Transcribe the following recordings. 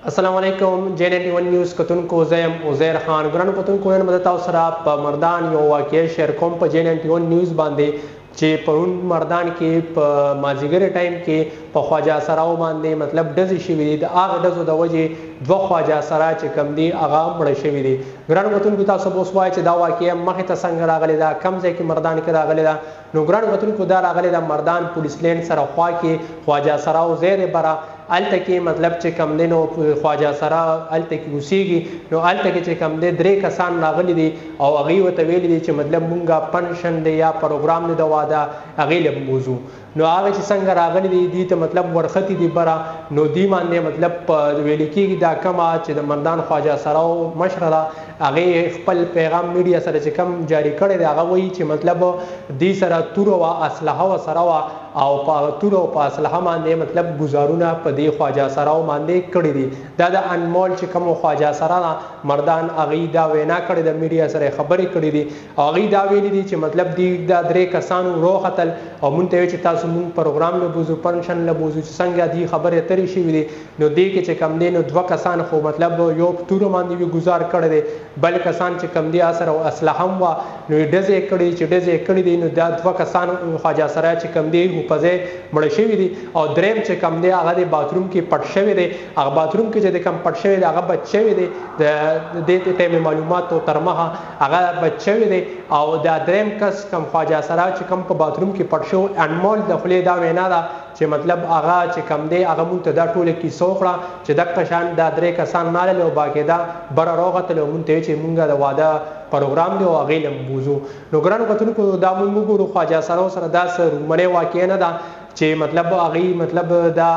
السلام علیکم J91 نیوز کتونکو زیم عزیر خان ګرانو کتونکو نن مدد تاسو سره په مردان یو واقعي شیر کوم په J91 نیوز باندې چې پرون مردان کې په مازیګر ټایم کې په خواجه سراو باندې مطلب ډزې شوي دي د هغه ډزو د وجې دوه خواجه سرا چې کم دي هغه مړه شوي دي ګرانو کتونکو تاسو به اوس وایئ چې دا واقعه مخې ته څنګه راغلې ده کوم ځای کې مردان کې راغلې ده نو ګرانو کتونکو دا راغلې ده مردان پولیس لین سره خوا کې خواجه سراو زیر برا الته کې مطلب چې کم دی نو خواجه سرا الته کې اوسېږي نو الته کې چې کم دی درې کسان راغلي دي او هغوی ورته ویلي دي چې مطلب مونږه پنشن دی یا پروګرام دی د واده هغې له موضوع نو هغه چې څنګه راغلي دي دې ته مطلب ورختي دي بره نو دې باندې مطلب ویل کېږي دا کومه چې د مردان خواجه سراو مشره ده هغې خپل پیغام میډیا سره چې کم جاري کړی دی هغه وایي چې مطلب دې سره توره وه اسلحه ورسره وه او په توره او په اسلحه باندې مطلب ګزارونه په دې خواجه سراو باندې کړي دي دا د انمول چې کوم خواجه سرا ده مردان هغې دا وینا کړې ده میډیا سره خبرې کړي دي او هغې دا ویلي دي چې مطلب دې دا درې کسانو روختل او مونږ ته ویل چې تاسو مونږ پروګرام له بوزو پنشن له بوزو چې څنګه دې خبرې اترې شوي دي نو دې کې چې کم دی نو دوه کسان خو مطلب یو په توره باندې وي ګزار کړی دی بل کسان چې کم دی سره اسلحه هم وه نو یې ډزې کړي چې ډزې کړي دي نو دا دوه کسان خواجه سرا چې کم دی په ځای مړه شوي دي او دریم چې کم دی هغه د باتروم کې پټ شوی دی هغه باتروم کې چې د کم پټ شوی دی هغه بچ شوی دی د دې ټیم معلوماتو تر مخه هغه بچ شوی دی او دا دریم کس کم خواجه سرا چې کم په باتروم کې پټ شو انمول د خولې دا وینا ده چې مطلب هغه چې کم دی هغه مونږ ته دا ټوله کیسه وکړه چې دغه شان دا درې کسان ناړل او باقاعده بره راوغتل او مونږ ته ویل چې مونږ د واده پروګرام دی او هغې له موضوع نو ګرانو کتونکو دا مونږ وګورو خواجه سراو سره دا څه رومنۍ واقعه نه ده چې مطلب هغې مطلب دا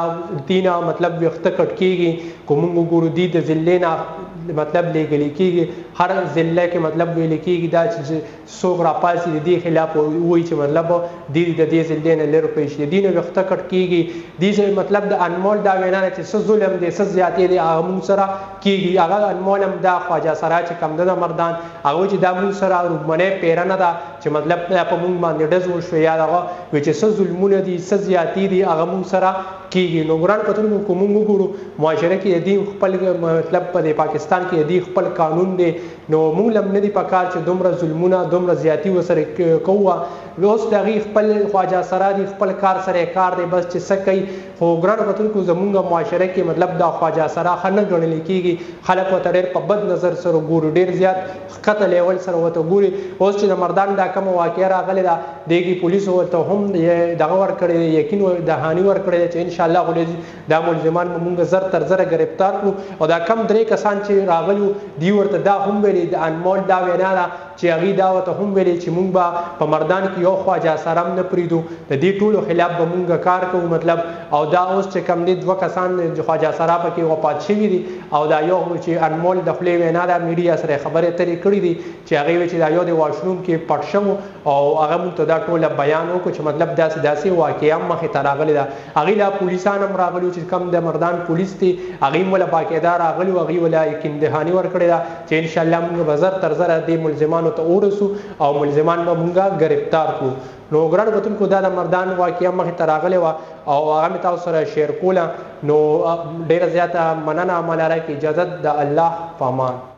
دینه مطلب ویښته کټ کېږي که مونږ وګورو دي د ضلعې نه مطلب لیږلی کېږي هر ضلع کې مطلب ویل کېږي دا چې څوک راپاڅي د دې خلاف ووایي چې مطلب دې د دې ضلعې نه لرې پرې شي د دې نه ویښته کټ کېږي دې مطلب د انمول دا وینا ده چې څه ظلم دی څه زیاتې دی هغه مونږ سره کېږي هغه انمول هم دا خواجه سرا چې کم ده د مردان هغه چې دا مونږ سره رومنۍ پیره نه ده چې مطلب په مونږ باندې ډز وشو یا دغه وایي چې څه ظلمونه دي څه زیاتې دي هغه مونږ سره کېږي نو ګران کتونکو که مونږ وګورو معاشره کې د دې خپل مطلب په پاکستان کې د دې خپل قانون دی نو مونږ له هم نه دي پکار چې دومره ظلمونه دومره زیاتي ورسره کوو اوس د هغې خپل خواجه سرا دي خپل کار سره کار دی بس چې څه کوي خو ګرانو کتونکو زمونږ معاشره کې مطلب دا خواجه سرا ښه نه ګڼلی کېږي خلک ورته ډېر په بد نظر سره ګوري ډېر زیات ښکته لیول سره ورته ګوري اوس چې د مردان دا کومه واقعه راغلې ده دې کې پولیسو ورته هم دغه ورکړی دی یقین دهاني ورکړی دی چې انشاءالله غولې دا ملزمان به مونږ زر تر زره ګرفتار کړو او دا کم درې کسان چې راغلي دی ورته دا هم ویلي د انمول دا وینا ده چې هغې دا ورته هم ویلي چې مونږ به په مردان کې یو خواجه سرا هم نه پرېږدو د دې ټولو خلاف به مونږ کار کوو مطلب او دا اوس چې کم دي دوه کسان خواجه سرا پکې وفات شوي دي او دا یو چې انمول د خولې وینا ده میډیا سره خبرې اترې کړي دي چې هغې ویل چې دا یو د واشروم کې پټ شوو او هغه مونږ ته دا ټوله بیان وکړو چې مطلب داسې واقعه هم مخې ته راغلې ده هغې لا پولیسان هم راغلي چې کم د مردان پولیس دي هغې هم وله باقاعده راغلي و هغې وله یقین دهاني ورکړې ده چې انشاءالله مونږ به زر تر زره دې ملزمانو ته ورسو او ملزمان به مونږه ګرفتار کړو نو ګرانو کتونکو دا د مردان واقعه مخې ته راغلې وه او هغه مې تاسو سره شیر کوله نو ډېره زیاته مننه مه لره کې اجازت د الله په امان